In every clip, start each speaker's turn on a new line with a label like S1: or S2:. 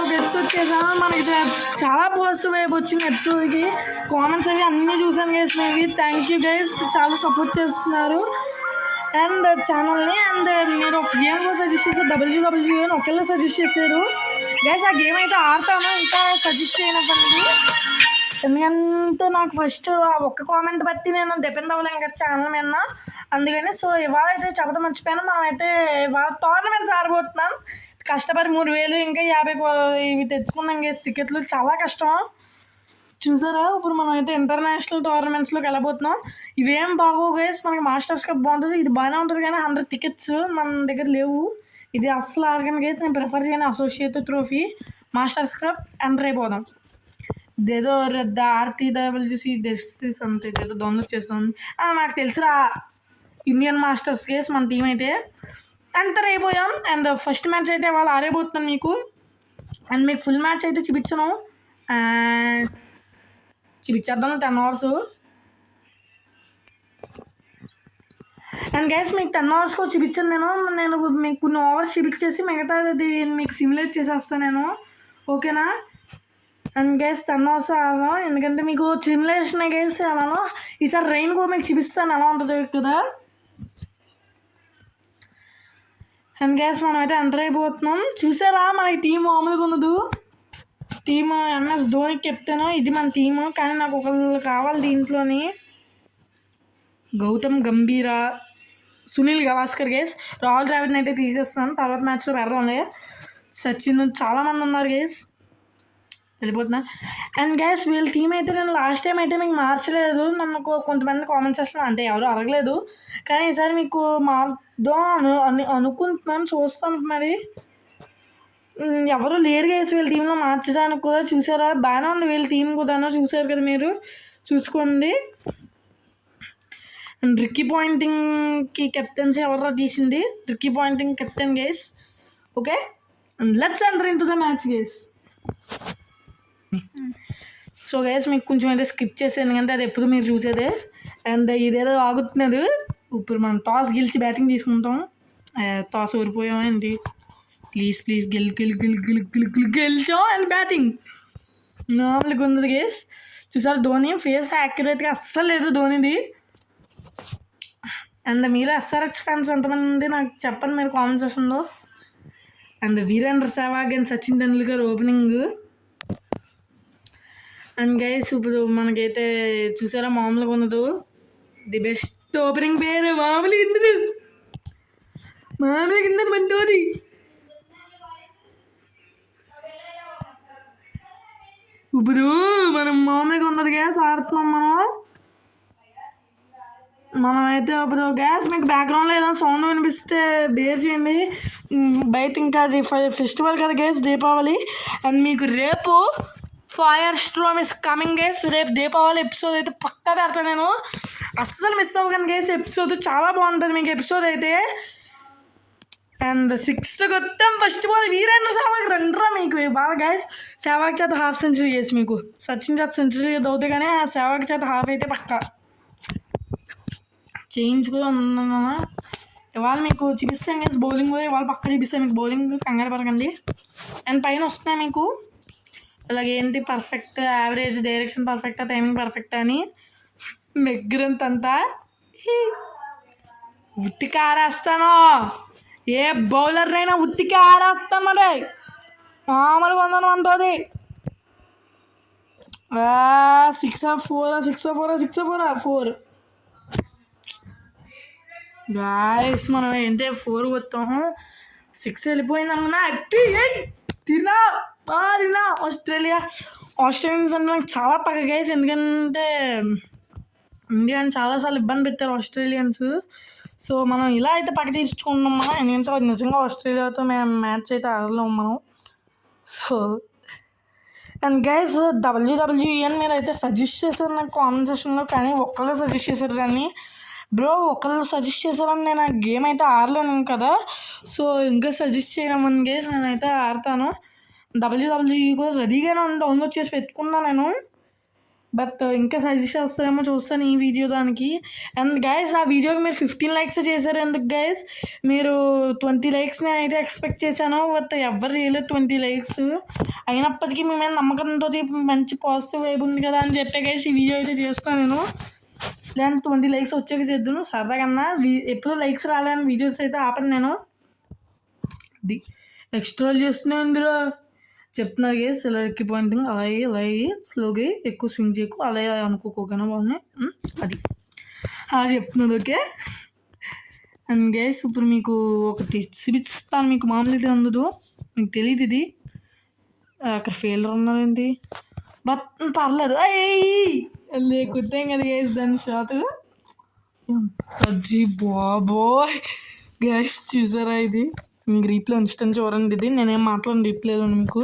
S1: ఒక ఎపిసోడ్ చేసాను. మనకి చాలా పాజిటివ్ వైబ్ వచ్చింది ఎపిసోడ్కి. కామెంట్స్ అవి అన్నీ చూసాను guys. Maybe thank you guys, చాలా సపోర్ట్ చేస్తున్నారు అండ్ ఛానల్ని. అండ్ మీరు ఒక గేమ్ కూడా సజెస్ట్ చేశారు, డబ్ల్యూడబ్ల్యూ అని ఒకళ్ళే సజెస్ట్ చేశారు గైస్. ఆ గేమ్ అయితే ఆడతాను, ఇంకా సజెస్ట్ చేయనప్పండి. ఎందుకంటే నాకు ఫస్ట్ ఆ ఒక్క కామెంట్ బట్టి నేను డిపెండ్ అవ్వలేను కదా ఛానల్ మీద, అందుకని. సో ఇవాళ అయితే చెప్పడం మర్చిపోయాను, మనమైతే ఇవాళ టోర్నమెంట్స్ ఆడబోతున్నాం. కష్టపడి 3000 ఇంకా 50 ఇవి తెచ్చుకున్నాం గేస్. టికెట్లు చాలా కష్టం చూసారా. ఇప్పుడు మనం అయితే ఇంటర్నేషనల్ టోర్నమెంట్స్లోకి వెళ్ళబోతున్నాం. ఇవేం బాగోవు గైస్, మనకి మాస్టర్స్ కప్ బాగుంటుంది, ఇది బాగానే ఉంటుంది. కానీ 100 టికెట్స్ మన దగ్గర లేవు. ఇది అస్సలు ఆర్గన్ గేస్, నేను ప్రిఫర్ చేయను associate trophy, masters cup enter అయిపోదాం. ఇదేదో RTWC డెస్టిస్ అంతే ఏదో డౌన్లోడ్ చేస్తాను. నాకు తెలుసురా, ఇండియన్ మాస్టర్స్ కేస్ మన టీం అయితే ఎంటర్ అయిపోయాం. అండ్ ఫస్ట్ మ్యాచ్ అయితే వాళ్ళు ఆడబోతున్నాను మీకు. అండ్ మీకు ఫుల్ మ్యాచ్ అయితే చూపించను, చూపించేద్దాం 10 అవర్స్. అండ్ గైస్ మీకు 10 అవర్స్కి చూపించాను నేను మీకు కొన్ని అవర్స్ చూపించేసి మిగతాది మీకు సిమ్యులేట్ చేసేస్తాను నేను, ఓకేనా. అండ్ గైస్ 10 అవర్స్ ఆడాను, ఎందుకంటే మీకు సిమ్యులేషన్ గైస్ అలాను. ఈసారి రెయిన్ కూడా మీకు చూపిస్తాను ఎలా ఉంటుందో కదా. అండ్ గైస్ మనం అయితే ఎంటర్ అయిపోతున్నాం. చూసారా మనకి టీం మామూలుగా ఉండదు. టీమ్ MS ధోని కెప్టెన్, ఇది మన టీము. కానీ నాకు ఒకళ్ళు కావాలి దీంట్లోని, గౌతమ్ గంభీర్, సునీల్ గవాస్కర్ గైస్. రాహుల్ ద్రావిడ్ని అయితే తీసేస్తున్నాను, తర్వాత మ్యాచ్లో పెడదాంలే. సచిన్ చాలామంది ఉన్నారు గైస్, వెళ్ళిపోతున్నా. అండ్ గైస్ వీళ్ళ టీం అయితే నేను లాస్ట్ టైం అయితే మీకు మార్చలేదు, నన్ను కొంతమంది కామెంట్స్ చేస్తున్నాను, అంటే ఎవరు అడగలేదు. కానీ ఈసారి మీకు మార్దాం అని అనుకుంటున్నాను, చూస్తాను. మరి ఎవరు లేరు గైస్ వీళ్ళ టీంలో మార్చడానికి కూడా. చూసారా బాగానే ఉంది వీళ్ళ టీం కూడా, చూసారు కదా మీరు, చూసుకోండి. అండ్ రిక్కీ పాయింటింగ్కి కెప్టెన్సీ ఎవరో తీసింది, Ricky Ponting captain guys, okay. And let's enter into the match guys. So guys మీకు కొంచెం అయితే స్కిప్ చేసాను, ఎందుకంటే అది ఎప్పుడు మీరు చూసేదే. అండ్ ఇదేదో ఆగుతున్నది. ఇప్పుడు మనం టాస్ గెలిచి బ్యాటింగ్ తీసుకుంటాం. టాస్ ఓడిపోయాం ఏంటి, ప్లీజ్ ప్లీజ్ గెలిచాం. అండ్ బ్యాటింగ్ మామూలుగా ఉంది గైస్. చూసారు ధోని ఫేస్ యాక్యురేట్గా అస్సలు లేదు ధోనిది. అండ్ మీరు SRH ఫ్యాన్స్ ఎంతమంది నాకు చెప్పండి మీరు కామెంట్ సెక్షన్లో. And Virender Sehwag and Sachin Tendulkar opening. And guys ఇప్పుడు మనకైతే చూసారా మామూలుగా ఉండదు, ది బెస్ట్ ఓపెనింగ్ పేరు మామూలుగా ఇందుకు మంటోది. ఇప్పుడు మనం మామూలుగా ఉన్నది గ్యాస్ ఆడుతున్నాం మనమైతే. ఇప్పుడు గ్యాస్ మీకు బ్యాక్గ్రౌండ్లో ఏదైనా సౌండ్ వినిపిస్తే బేర్ చేయండి. బయట ఇంకా అది ఫెస్టివల్ కదా గ్యాస్, దీపావళి. అండ్ మీకు రేపు fire storm is coming guys. రేపు దీపావళి ఎపిసోడ్ అయితే పక్కా పెడతాను నేను, అస్సలు మిస్ అవ్వకండి గైస్. ఎపిసోడ్ చాలా బాగుంటుంది మీకు ఎపిసోడ్ అయితే. అండ్ 6th కొత్తాం ఫస్ట్ బాల్ వీరేంద్ర సెహ్వాగ్ రండ్రా మీకు బాగా గైస్. సెహ్వాగ్ చేత హాఫ్ సెంచరీ చేసి మీకు సచిన్ చేత సెంచరీ అవుతాయి, కానీ ఆ సెహ్వాగ్ చేత హాఫ్ అయితే పక్కా చేయించుకుని ఉన్నాను. ఇవాళ మీకు చూపిస్తాను గైస్ బౌలింగ్ కూడా, ఇవాళ పక్క చూపిస్తాను మీకు బౌలింగ్, కంగారు పడకండి. అండ్ పైన వస్తున్నాయి మీకు అలాగే ఏంటి పర్ఫెక్ట్, యావరేజ్, డైరెక్షన్ పర్ఫెక్టా, టైమింగ్ పర్ఫెక్టా అని. మెగ్రంతంతా ఉత్తికి ఆరేస్తాను, ఏ బౌలర్ అయినా ఉత్తికి ఆరేస్తాను. మరి మామూలుగా ఉందని అంటుంది. 4 గాయస్ మనం ఏంటి 4 కొత్తాము, 6 వెళ్ళిపోయింది అనుకున్నా. తిన్నా ఆస్ట్రేలియన్స్ అంటే నాకు చాలా పక్క గైస్, ఎందుకంటే ఇండియాని చాలాసార్లు ఇబ్బంది పెట్టారు ఆస్ట్రేలియన్స్. సో మనం ఇలా అయితే పక్క తీర్చుకుంటున్నాం మనం, ఎందుకంటే నిజంగా ఆస్ట్రేలియాతో మేము మ్యాచ్ అయితే ఆడలేము మనం. సో అండ్ గైస్ WWEN మీరు అయితే సజెస్ట్ చేశారు నాకు కామెంట్ సెక్షన్లో, కానీ ఒక్కళ్ళు సజెస్ట్ చేశారు. కానీ బ్రో ఒకళ్ళు సజెస్ట్ చేశారని నేను ఆ గేమ్ అయితే ఆడలేను కదా. సో ఇంకా సజెస్ట్ చేయమని గైస్ నేనైతే ఆడతాను. WWE కూడా రెడీగానే డౌన్లోడ్ చేసి పెట్టుకున్నాను నేను. బట్ ఇంకా సజెస్ట్ చేస్తారేమో చూస్తాను ఈ వీడియో దానికి. అండ్ గైస్ ఆ వీడియోకి మీరు 15 లైక్స్ చేశారు ఎందుకు గైస్? మీరు 20 లైక్స్ నేనైతే ఎక్స్పెక్ట్ చేశాను, బట్ ఎవ్వరు చేయలేదు 20 లైక్స్. అయినప్పటికీ మీ మీద నమ్మకంతో మంచి పాజిటివ్ వైబ్ ఉంది కదా అని చెప్పే గైస్ ఈ వీడియో అయితే చేస్తాను నేను. లేదంటే 20 లైక్స్ వచ్చాక చేద్దాను సరదా కన్నా. ఎప్పుడు లైక్స్ రాలేని వీడియోస్ అయితే ఆపను నేను. అది ఎక్స్ట్రా చేస్తున్నాందిరా చెప్తున్నారు గేస్. ఇలా ఎక్కిపోయింది అలాగే స్లోగా ఎక్కువ స్వింగ్ చేయకు, అలాగే అనుకోకుండా బాగున్నాయి. అది అలా చెప్తున్నది ఓకే. అండ్ గేస్ ఇప్పుడు మీకు ఒకటి చూపిస్తాను, మీకు మామూలుగా అందదు, మీకు తెలియదు ఇది. అక్కడ ఫెయిలర్ ఉన్నారేంటి, బట్ పర్లేదు లేకపోతే కదా గేస్ దాని షాట్. అది బాబోయ్ గేస్ చూసారా ఇది? మీకు రీప్లే ఇన్స్టెంట్ చూడండి, ఇది నేనేం మాట్లాడి రీప్లేలో మీకు.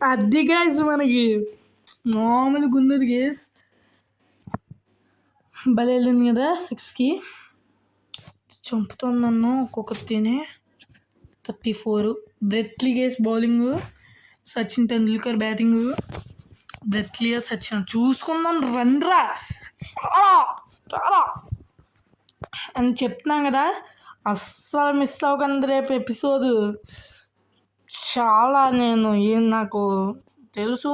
S1: అది గైస్ మనకి మామూలుగా ఉన్నది గేస్, భలే వెళ్ళింది కదా 6కి. చంపుతుంది నన్ను ఒక్కొక్కరితేనే. 34 Brett Lee goes bowling, Sachin Tendulkar batting. బ్రెత్లీయా సచిన్ చూసుకుందాం రండ్రా రారా అని చెప్తున్నాం కదా. అస్సలు మిస్ అవ్వకండి రేపు ఎపిసోడ్. చాలా నాకు తెలుసు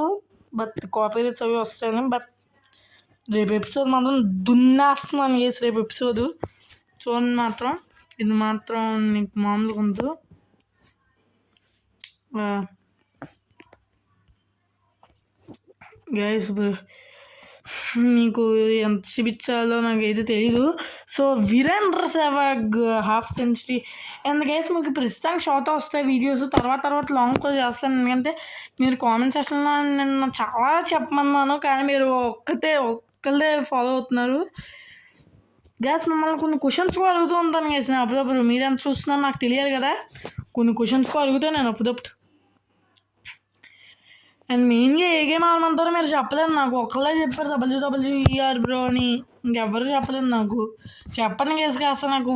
S1: బట్ కాపీరైట్స్ అవి వస్తాయని, బట్ రేపు ఎపిసోడ్ మాత్రం దున్నేస్తున్నాను చేసి రేపు ఎపిసోడ్ చూడండి మాత్రం. ఇది మాత్రం నీకు మామూలుగా ఉందో గైస్. మీకు ఎంత చూపించాలో నాకు అయితే తెలీదు. So Virender Sehwag half century. And guys మీకు ప్రస్తుతానికి షార్ట్ వస్తాయి వీడియోస్, తర్వాత లాంగ్ కూడా చేస్తాను. ఎందుకంటే మీరు కామెంట్ సెక్షన్లో నిన్న చాలా చెప్పమన్నాను, కానీ మీరు ఒక్కళ్ళే ఫాలో అవుతున్నారు గైస్. మిమ్మల్ని కొన్ని క్వశ్చన్స్ కూడా అడుగుతూ ఉంటాను గైస్ నేను అప్పుడప్పుడు. మీరు ఎంత చూస్తున్నారో నాకు తెలియాలి కదా, కొన్ని క్వశ్చన్స్ కూడా అడుగుతాను నేను అప్పుడప్పుడు. అండ్ మెయిన్గా ఏ గేమ్ ఆడమంటారో మీరు చెప్పలేదు నాకు, ఒక్కళ్ళే చెప్పారు WWER బ్రో అని, ఇంకెవ్వరు చెప్పలేదు నాకు. చెప్పండి గేస్ కాస్త నాకు.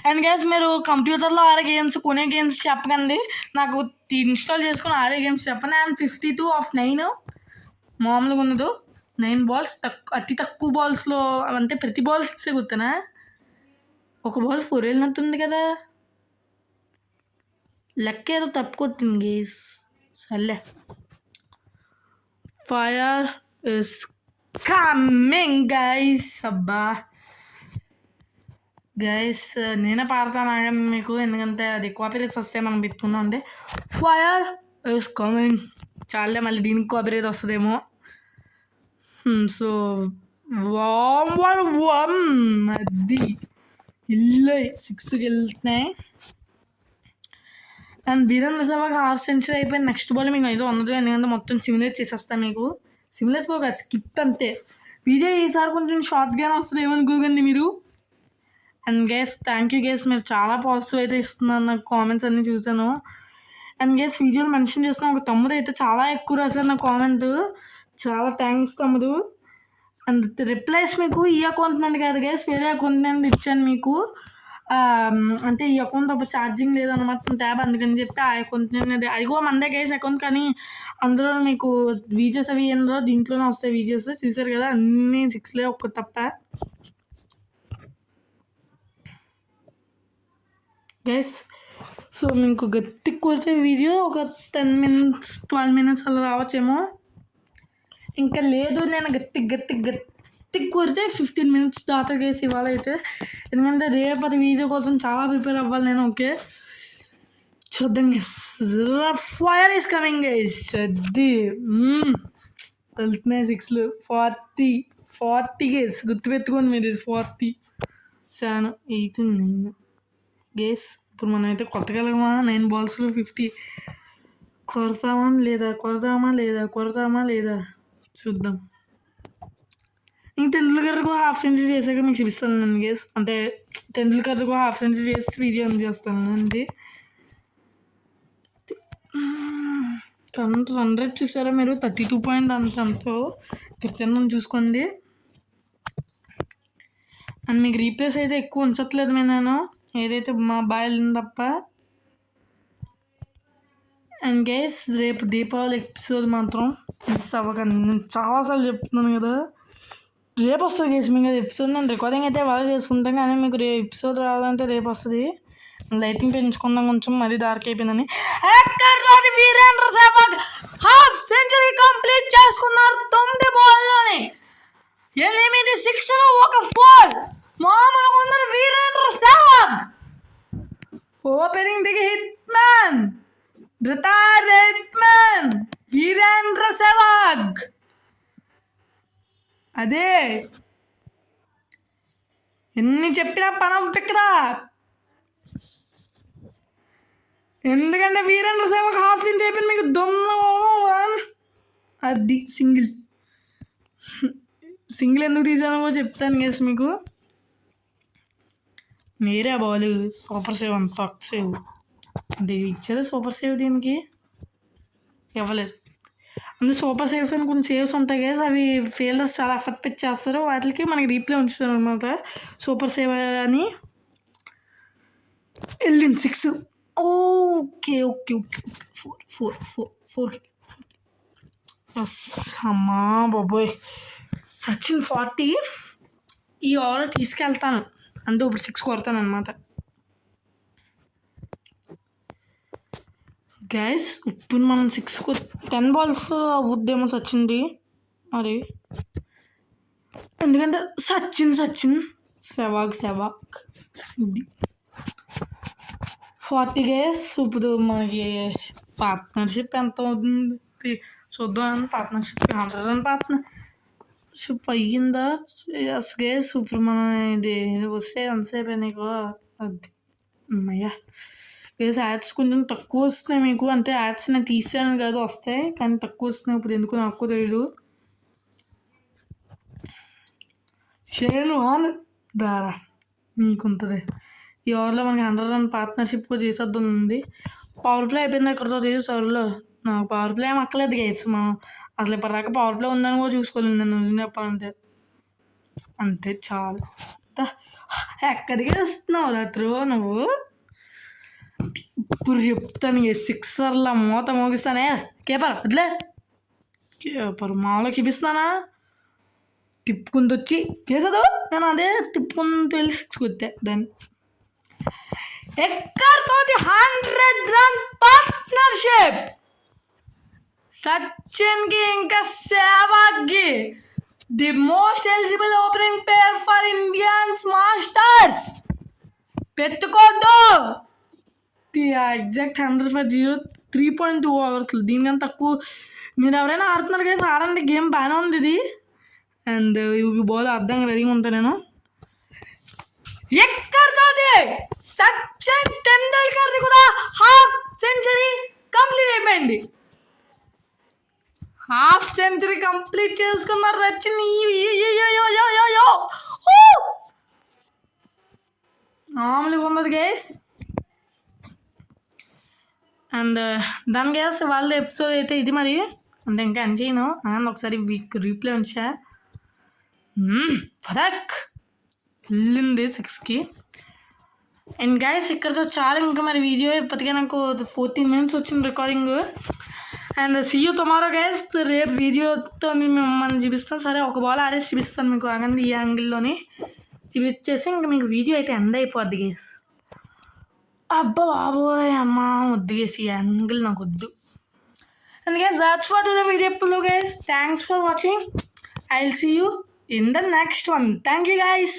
S1: అండ్ గేస్ మీరు కంప్యూటర్లో ఆడే గేమ్స్, కొనే గేమ్స్ చెప్పకండి నాకు, ఇన్స్టాల్ చేసుకుని ఆడే గేమ్స్ చెప్పండి. అండ్ 52/9 మామూలుగా ఉన్నదు. 9 balls అతి తక్కువ బాల్స్లో, అంటే ప్రతి బాల్ 6 గుర్తునా, ఒక బాల్ 4 వెళ్ళినట్టుంది కదా, లెక్క ఏదో తప్పుకొచ్చింది గేస్. సర్లే. Fire is coming guys. అబ్బా గైస్ నేనే పాడతాను ఆగండి మీకు, ఎందుకంటే అది కాపీరైట్స్ వస్తే మనం పెట్టుకున్నాం. అంటే ఫైర్ ఇస్ కమింగ్ చాలే, మళ్ళీ దీనికి కాపీరైట్ వస్తుందేమో. సో అది ఇల్లు 6కి వెళ్తున్నాయి. And Virender Sehwag half century అయిపోయింది. నెక్స్ట్ బాల్ మీకు అయితే ఉండదు, ఎందుకంటే మొత్తం సిమ్యులేట్ చేసేస్తాను మీకు. సిమ్యులేట్ ఒక స్కిప్ అంతే వీడియో. ఈసారి కొంచెం షార్ట్గానే వస్తుంది ఏమనుకోకండి మీరు. And guys thank you guys, మీరు చాలా పాజిటివ్ అయితే ఇస్తున్నారు నాకు, కామెంట్స్ అన్నీ చూసాను. అండ్ గేస్ వీడియోలో మెన్షన్ చేస్తున్న ఒక తమ్ముడు అయితే చాలా ఎక్కువ రాశారు నా కామెంట్, చాలా థ్యాంక్స్ తమ్ముడు. అండ్ రిప్లైస్ మీకు ఈ అకౌంట్ నుండి కాదు గేస్, వేరే అకౌంట్ నుండి ఇచ్చాను మీకు. అంటే ఈ అకౌంట్ అప్పుడు ఛార్జింగ్ లేదన్నమాట ట్యాబ్, అందుకని చెప్పి ఆ అకౌంట్ నుండి అడిగో మందే గేస్ అకౌంట్, కానీ అందులో మీకు వీడియోస్ అవి ఏందో దీంట్లోనే వస్తాయి వీడియోస్. చూసారు కదా అన్నీ 6లే ఒక్క తప్ప గైస్. సో మీకు గట్టి కొడితే వీడియో ఒక 10 minutes 12 minutes అలా రావచ్చేమో. ఇంకా లేదు నేను గట్టి కొడితే 15 minutes దాకా గేసి ఇవాళ అయితే, ఎందుకంటే రేపటి వీడియో కోసం చాలా ప్రిపేర్ అవ్వాలి నేను. ఓకే చూద్దాం guys. Fire is coming guys. అది వెళ్తున్నాయి 6లు. 40 గేస్ గుర్తుపెట్టుకోండి మీరు, 40 7 8 9 గేస్. ఇప్పుడు మనం అయితే కొట్టగలమా 9 balls 50? కొడతామా లేదా చూద్దాం. ఇంక టెండూల్కర్కు హాఫ్ సెంచరీ చేశాక మీకు చూపిస్తాను నేను గేస్, అంటే టెండూల్కర్కు హాఫ్ సెంచరీ చేసి వీడియో చేస్తాను అండి. రన్ రేట్ చూసారా మీరు, 32 point అంతతో క్రికెట్ చూసుకోండి. అండ్ మీకు రీప్లేస్ అయితే ఎక్కువ ఉంచట్లేదు నేను ఏదైతే మా బాయ్ తప్ప. అండ్ గైస్ రేపు దీపావళి ఎపిసోడ్ మాత్రం మిస్ అవ్వకండి. నేను చాలాసార్లు చెప్తున్నాను కదా, రేపు వస్తుంది గైస్ మీకు ఎపిసోడ్. నేను రికార్డింగ్ అయితే బాగా చేసుకుంటాం కానీ మీకు ఎపిసోడ్ రావాలంటే రేపు వస్తుంది. లైటింగ్ పెంచుకుందాం కొంచెం, మరీ డార్క్ అయిపోయిందని. Virender Sehwag half century complete చేసుకున్నారు 9 బాల్లోనే. 8 6లు 1 4. మామూలుగా ఉందని వీరేంద్ర సెహ్వాగ్. ఓపెనింగ్ దిగి hit man, retired hit man Virender Sehwag. అదే ఎన్ని చెప్పినా పనం పిక్కరా. ఎందుకంటే వీరేంద్ర సెహ్వాగ్ హాఫ్ సెంచరీ అయిపోయింది. మీకు అది సింగిల్ ఎందుకు తీసానో చెప్తాను గేస్ మీకు. మీరే బాల్ సూపర్ సేవ్ అంత సేవ్ అంటే ఇచ్చేది సూపర్ సేవ్ దీనికి ఇవ్వలేదు. అందులో సూపర్ సేవ్స్ అని కొన్ని సేవ్స్ ఉంటాయి గేస్, అవి ఫీల్డర్స్ చాలా ఎఫర్ట్ పెట్టి చేస్తారు, వాటికి మనకి రీప్లే ఉంచుతారు అనమాట. సూపర్ సేవ్ అని వెళ్ళింది 6. ఓకే ఓకే ఓకే 4 అమ్మా బాబోయ్. సచిన్ 40 ఈ ఓవర్ తీసుకెళ్తాను అంతే. ఇప్పుడు 6 కొడతాను అనమాట గైస్. ఇప్పుడు మనం 6 10 balls అవుద్దేమో సచిన్ది మరి, ఎందుకంటే సచిన్ సెహ్వాగ్ 40 గైస్. ఇప్పుడు మనకి పార్ట్నర్షిప్ ఎంత అవుతుంది చూద్దాం. పార్ట్నర్షిప్ 100 run పార్ట్నర్షిప్ అయ్యిందా? Yes guys. ఇప్పుడు మనం ఇది వస్తే ఎంతసేపు నీకు అది అమ్మయ్యా గైస్. యాడ్స్ కొంచెం తక్కువ వస్తున్నాయి మీకు, అంటే యాడ్స్ నేను తీసాను కాదు వస్తాయి కానీ తక్కువ వస్తున్నాయి. ఇప్పుడు ఎందుకు నాకు తెలియదు. షేను ఆన్ దారా మీకుంటుంది. ఈ ఓవర్లో మనకి 100 run పార్ట్నర్షిప్ చేసేద్దాం ఉంది. పవర్ ప్లే అయిపోయింది ఎక్కడితో చేసేవాళ్ళు. నాకు పవర్ ప్లే ఏం అక్కలేదు గైస్. మనం అసలు ఇప్పటిదాకా పవర్ ప్లే ఉందని కూడా చూసుకోలేదు నేను చెప్పాలంటే. అంతే చాలు. ఎక్కడికి వేస్తున్నావు రాత్రు నువ్వు? ఇప్పుడు చెప్తాను 6 మూత మోగిస్తానే. కేపర్ వదిలే, కేపర్ మామూలుగా చూపిస్తానా? తిప్పుకుంటూ వచ్చి చేసేదు, నేను అదే తిప్పుకుంటూ వెళ్ళి 6 కొట్టే. దాన్ని ఎక్కడితో 100 run పార్ట్నర్షిప్ సచిన్కి ఇంకా సెహ్వాగ్కి. The most eligible opening player for Indians Masters. పెట్టుకోద్దు. Exact 100 for 0 3.2 overs. దీనికన్నా తక్కువ మీరు ఎవరైనా ఆడుతున్నారు కదా ఆడండి, గేమ్ బాగానే ఉంది ఇది. అండ్ ఇవి బాల్ అర్థం రెడీగా ఉంటాను నేను. ఎక్కడితోటి సచిన్ టెండూల్కర్ది కూడా హాఫ్ సెంచరీ కంప్లీట్ అయిపోయింది. హాఫ్ సెంచరీ కంప్లీట్ చేసుకున్నారు సచిన్. మామూలుగా ఉన్నది గైస్. అండ్ దాని గ్యాస్ వాళ్ళ ఎపిసోడ్ అయితే ఇది మరి. అంటే ఇంకా ఎండ్ చేయను అని ఒకసారి రీప్లే ఉంచా. ఫరక్ వెళ్ళింది 6కి. అండ్ గైస్ ఇక్కడతో చాలా. ఇంకా మరి వీడియో ఇప్పటికే నాకు 14 minutes వచ్చింది recording. And see you tomorrow guys. రేపు వీడియోతో మిమ్మల్ని చూపిస్తాను. సరే ఒక బాల్ ఆడేసి చూపిస్తాను మీకు. ఆగండి ఈ యాంగిల్లోని చూపించేసి ఇంకా మీకు వీడియో అయితే ఎండ్ అయిపోద్ది గైస్. అబ్బా బాబోయ్ అమ్మ వద్దు గైస్, ఈ యాంగిల్ నాకు వద్దు. And guys that's for the video guys. Thanks for watching. I will see you in the next one. Thank you guys.